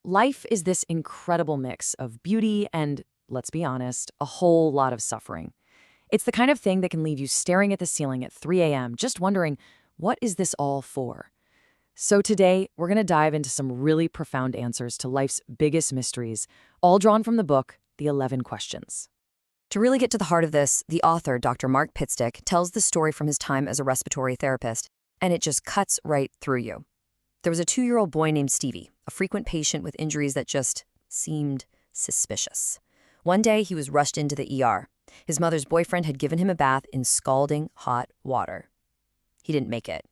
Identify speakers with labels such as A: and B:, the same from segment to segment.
A: Life is this incredible mix of beauty and, let's be honest, a whole lot of suffering. It's the kind of thing that can leave you staring at the ceiling at 3 a.m., just wondering, what is this all for? So today, we're going to dive into some really profound answers to life's biggest mysteries, all drawn from the book, The 11 Questions.
B: To really get to the heart of this, the author, Dr. Mark Pitstick, tells the story from his time as a respiratory therapist, and it just cuts right through you. There was a 2-year-old boy named Stevie, a frequent patient with injuries that just seemed suspicious. One day, he was rushed into the ER. His mother's boyfriend had given him a bath in scalding hot water. He didn't make it.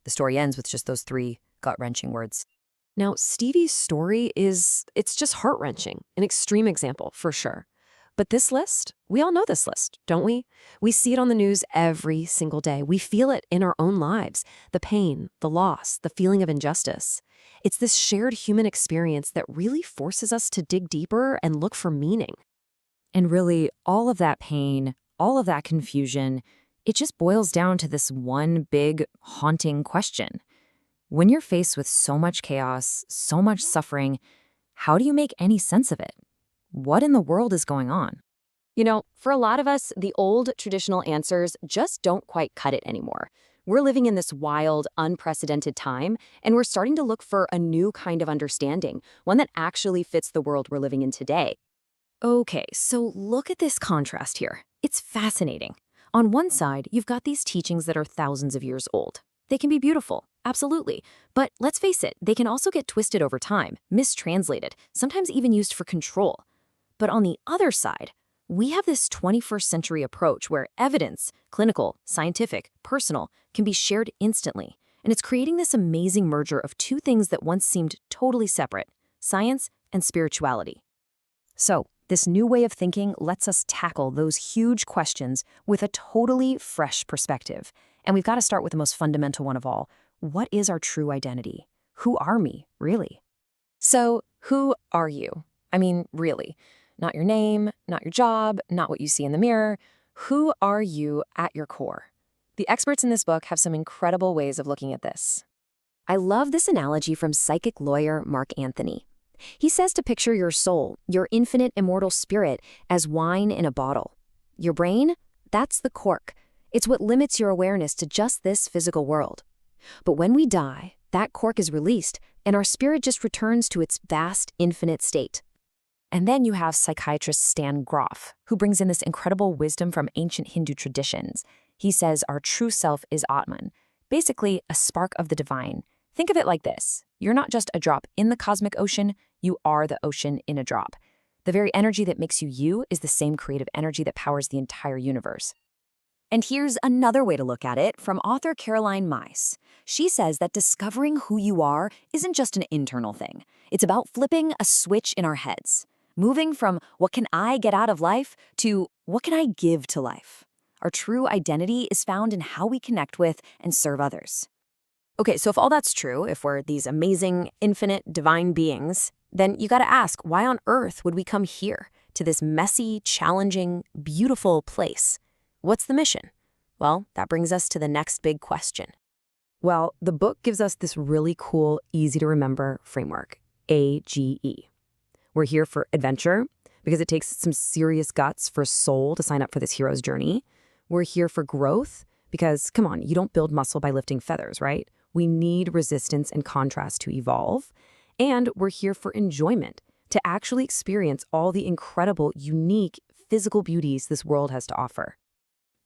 B: The story ends with just those 3 gut-wrenching words.
C: Now, Stevie's story it's just heart-wrenching, an extreme example, for sure. But this list, we all know this list, don't we? We see it on the news every single day. We feel it in our own lives, the pain, the loss, the feeling of injustice. It's this shared human experience that really forces us to dig deeper and look for meaning.
A: And really, all of that pain, all of that confusion, it just boils down to this one big, haunting question. When you're faced with so much chaos, so much suffering, how do you make any sense of it? What in the world is going on?
D: For a lot of us, the old traditional answers just don't quite cut it anymore. We're living in this wild, unprecedented time, and we're starting to look for a new kind of understanding, one that actually fits the world we're living in today.
A: Okay, so look at this contrast here. It's fascinating. On one side, you've got these teachings that are thousands of years old. They can be beautiful, absolutely. But let's face it, they can also get twisted over time, mistranslated, sometimes even used for control. But on the other side, we have this 21st century approach where evidence, clinical, scientific, personal, can be shared instantly. And it's creating this amazing merger of 2 things that once seemed totally separate, science and spirituality. So, this new way of thinking lets us tackle those huge questions with a totally fresh perspective. And we've got to start with the most fundamental one of all. What is our true identity? Who are me, really?
C: So, who are you? I mean, really. Not your name, not your job, not what you see in the mirror. Who are you at your core? The experts in this book have some incredible ways of looking at this.
B: I love this analogy from psychic lawyer Mark Anthony. He says to picture your soul, your infinite immortal spirit, as wine in a bottle. Your brain? That's the cork. It's what limits your awareness to just this physical world. But when we die, that cork is released, and our spirit just returns to its vast, infinite state.
A: And then you have psychiatrist Stan Grof, who brings in this incredible wisdom from ancient Hindu traditions. He says our true self is Atman, basically a spark of the divine. Think of it like this. You're not just a drop in the cosmic ocean, you are the ocean in a drop. The very energy that makes you you is the same creative energy that powers the entire universe.
B: And here's another way to look at it from author Caroline Myss. She says that discovering who you are isn't just an internal thing. It's about flipping a switch in our heads. Moving from what can I get out of life to what can I give to life. Our true identity is found in how we connect with and serve others.
C: Okay, so if all that's true, if we're these amazing, infinite, divine beings, then you gotta ask, why on earth would we come here to this messy, challenging, beautiful place? What's the mission? Well, that brings us to the next big question. Well, the book gives us this really cool, easy-to-remember framework, AGE. We're here for adventure, because it takes some serious guts for a soul to sign up for this hero's journey. We're here for growth, because, come on, you don't build muscle by lifting feathers, right? We need resistance and contrast to evolve. And we're here for enjoyment, to actually experience all the incredible, unique, physical beauties this world has to offer.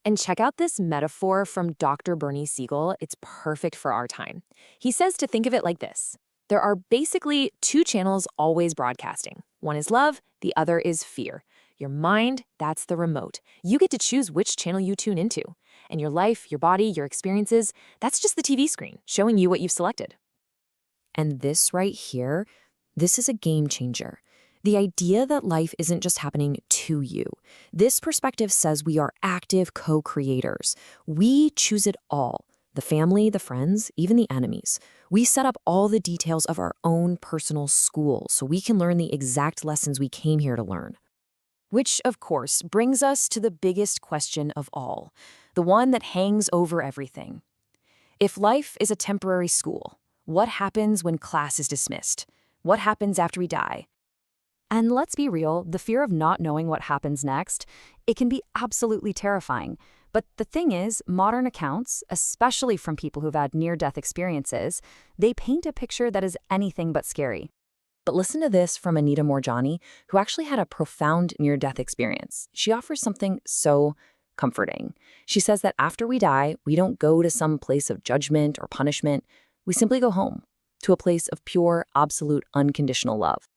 C: And check out this metaphor from Dr. Bernie Siegel. It's perfect for our time. He says to think of it like this. There are basically 2 channels always broadcasting. One is love, the other is fear. Your mind, that's the remote. You get to choose which channel you tune into. And your life, your body, your experiences, that's just the TV screen showing you what you've selected.
A: And this right here, this is a game changer. The idea that life isn't just happening to you. This perspective says we are active co-creators. We choose it all. The family, the friends, even the enemies. We set up all the details of our own personal school so we can learn the exact lessons we came here to learn. Which, of course, brings us to the biggest question of all, the one that hangs over everything. If life is a temporary school, what happens when class is dismissed?
C: What happens after we die?
D: And let's be real, the fear of not knowing what happens next, it can be absolutely terrifying. But the thing is, modern accounts, especially from people who've had near-death experiences, they paint a picture that is anything but scary.
A: But listen to this from Anita Moorjani, who actually had a profound near-death experience. She offers something so comforting. She says that after we die, we don't go to some place of judgment or punishment. We simply go home, to a place of pure, absolute, unconditional love.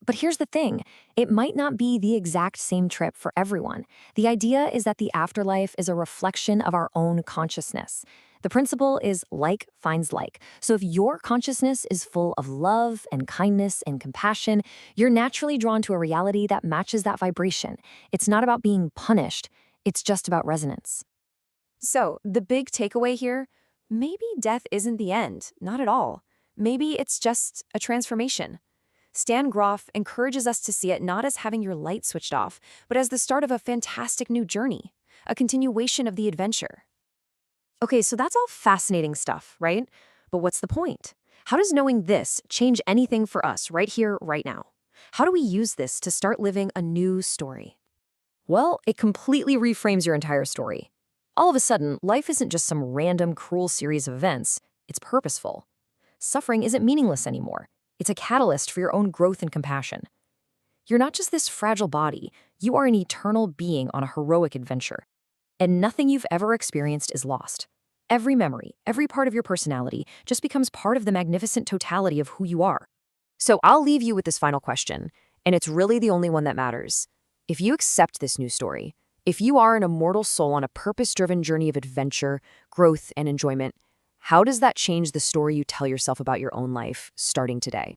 C: But here's the thing, it might not be the exact same trip for everyone. The idea is that the afterlife is a reflection of our own consciousness. The principle is like finds like. So if your consciousness is full of love and kindness and compassion, you're naturally drawn to a reality that matches that vibration. It's not about being punished, it's just about resonance.
B: So, the big takeaway here, maybe death isn't the end, not at all. Maybe it's just a transformation. Stan Groff encourages us to see it not as having your light switched off, but as the start of a fantastic new journey, a continuation of the adventure.
C: Okay, so that's all fascinating stuff, right? But what's the point? How does knowing this change anything for us right here, right now? How do we use this to start living a new story?
A: Well, it completely reframes your entire story. All of a sudden, life isn't just some random, cruel series of events. It's purposeful. Suffering isn't meaningless anymore. It's a catalyst for your own growth and compassion. You're not just this fragile body. You are an eternal being on a heroic adventure. And nothing you've ever experienced is lost. Every memory, every part of your personality just becomes part of the magnificent totality of who you are.
C: So I'll leave you with this final question, and it's really the only one that matters. If you accept this new story, if you are an immortal soul on a purpose-driven journey of adventure, growth, and enjoyment, how does that change the story you tell yourself about your own life starting today?